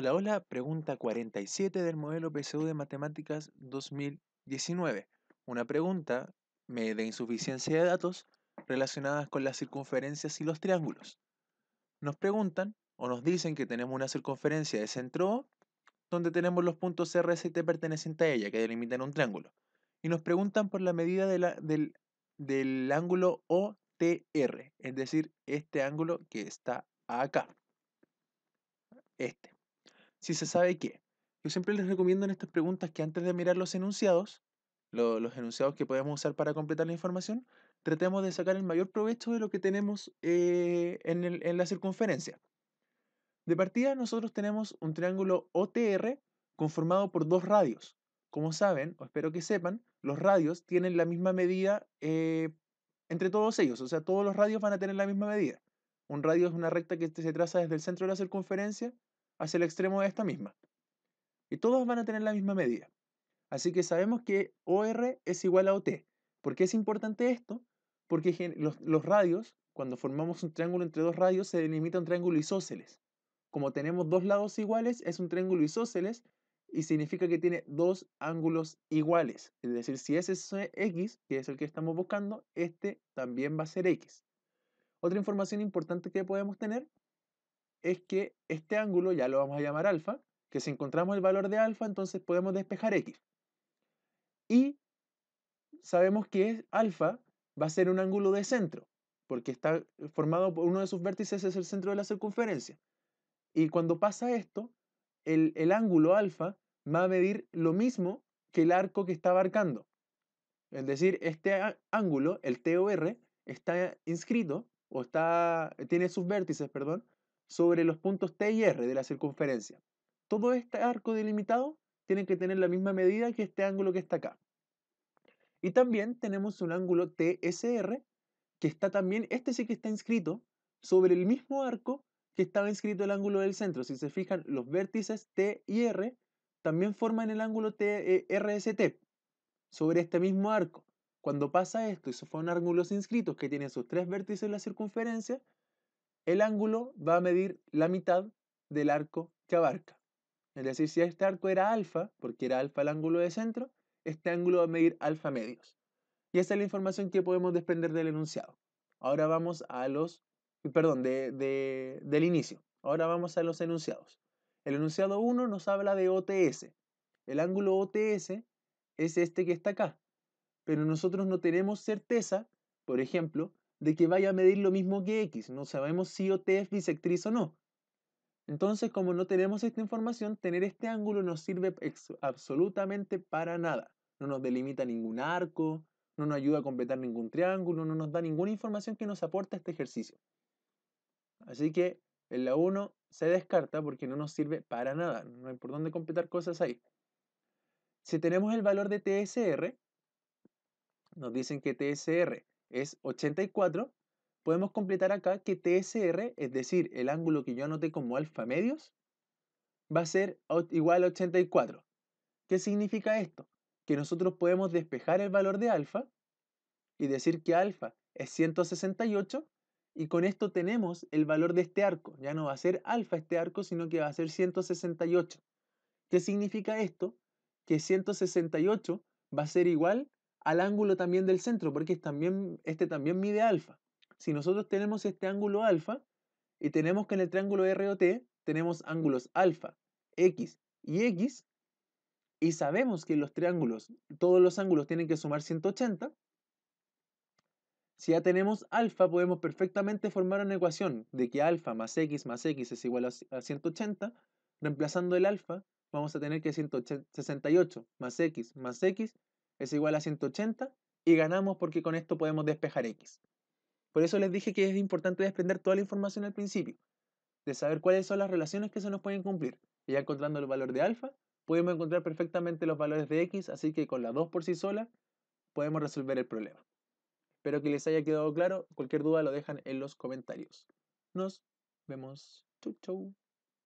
Hola, hola, pregunta 47 del modelo PSU de Matemáticas 2019. Una pregunta de insuficiencia de datos relacionadas con las circunferencias y los triángulos. Nos preguntan o nos dicen que tenemos una circunferencia de centro O, donde tenemos los puntos R, S y T pertenecientes a ella, que delimitan un triángulo. Y nos preguntan por la medida del ángulo OTR, es decir, este ángulo que está acá, este. Si se sabe qué. Yo siempre les recomiendo en estas preguntas que antes de mirar los enunciados, los enunciados que podemos usar para completar la información, tratemos de sacar el mayor provecho de lo que tenemos en la circunferencia. De partida, nosotros tenemos un triángulo OTR conformado por dos radios. Como saben, o espero que sepan, los radios tienen la misma medida entre todos ellos, o sea, todos los radios van a tener la misma medida. Un radio es una recta que se traza desde el centro de la circunferencia hacia el extremo de esta misma. Y todos van a tener la misma medida. Así que sabemos que OR es igual a OT. ¿Por qué es importante esto? Porque los radios, cuando formamos un triángulo entre dos radios, se delimita un triángulo isósceles. Como tenemos dos lados iguales, es un triángulo isósceles y significa que tiene dos ángulos iguales. Es decir, si ese es X, que es el que estamos buscando, este también va a ser X. Otra información importante que podemos tener es que este ángulo, ya lo vamos a llamar alfa, que si encontramos el valor de alfa, entonces podemos despejar X. Y sabemos que alfa va a ser un ángulo de centro, porque está formado por uno de sus vértices, es el centro de la circunferencia. Y cuando pasa esto, el ángulo alfa va a medir lo mismo que el arco que está abarcando. Es decir, este ángulo, el TOR, está inscrito, o tiene sus vértices, perdón, sobre los puntos T y R de la circunferencia. Todo este arco delimitado tiene que tener la misma medida que este ángulo que está acá. Y también tenemos un ángulo TSR, que está también, este sí que está inscrito sobre el mismo arco que estaba inscrito el ángulo del centro. Si se fijan, los vértices T y R también forman el ángulo RST sobre este mismo arco. Cuando pasa esto y se forman ángulos inscritos que tienen sus tres vértices en la circunferencia, el ángulo va a medir la mitad del arco que abarca. Es decir, si este arco era alfa, porque era alfa el ángulo de centro, este ángulo va a medir alfa medios. Y esa es la información que podemos desprender del enunciado. Ahora vamos a del inicio. Ahora vamos a los enunciados. El enunciado 1 nos habla de OTS. El ángulo OTS es este que está acá. Pero nosotros no tenemos certeza, por ejemplo, de que vaya a medir lo mismo que X. No sabemos si OT es bisectriz o no. Entonces, como no tenemos esta información, tener este ángulo no sirve absolutamente para nada. No nos delimita ningún arco, no nos ayuda a completar ningún triángulo, no nos da ninguna información que nos aporte este ejercicio. Así que en la 1 se descarta porque no nos sirve para nada. No hay por dónde completar cosas ahí. Si tenemos el valor de TSR, nos dicen que TSR es 84, podemos completar acá que TSR, es decir, el ángulo que yo anoté como alfa medios, va a ser igual a 84. ¿Qué significa esto? Que nosotros podemos despejar el valor de alfa y decir que alfa es 168 y con esto tenemos el valor de este arco. Ya no va a ser alfa este arco, sino que va a ser 168. ¿Qué significa esto? Que 168 va a ser igual al ángulo también del centro, porque este también mide alfa. Si nosotros tenemos este ángulo alfa y tenemos que en el triángulo ROT tenemos ángulos alfa, X y X, y sabemos que en los triángulos todos los ángulos tienen que sumar 180, si ya tenemos alfa, podemos perfectamente formar una ecuación de que alfa más x es igual a 180. Reemplazando el alfa, vamos a tener que 168 más x es igual a 180 y ganamos porque con esto podemos despejar x. Por eso les dije que es importante desprender toda la información al principio, de saber cuáles son las relaciones que se nos pueden cumplir. Y ya encontrando el valor de alfa, podemos encontrar perfectamente los valores de x, así que con las dos por sí solas podemos resolver el problema. Espero que les haya quedado claro. Cualquier duda lo dejan en los comentarios. Nos vemos. Chau, chau.